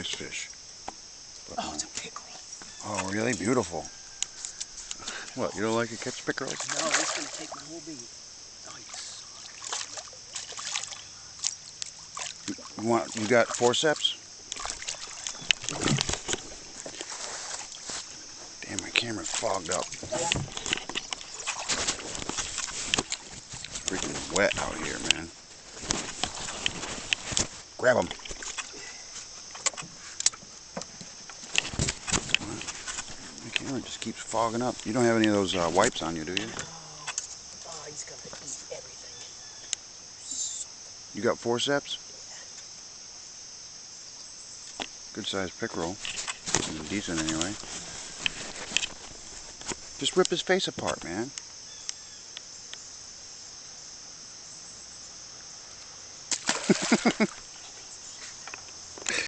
Nice fish. Oh, it's a pickerel. Oh, really? Beautiful. What, you don't like to catch pickerels? No, it's going to take my whole beat. Nice. You got forceps? Damn, my camera's fogged up. It's freaking wet out here, man. Grab them. My camera just keeps fogging up. You don't have any of those wipes on you, do you? Oh, he's going to eat everything. You got forceps? Good sized pickerel. Decent anyway. Just rip his face apart, man.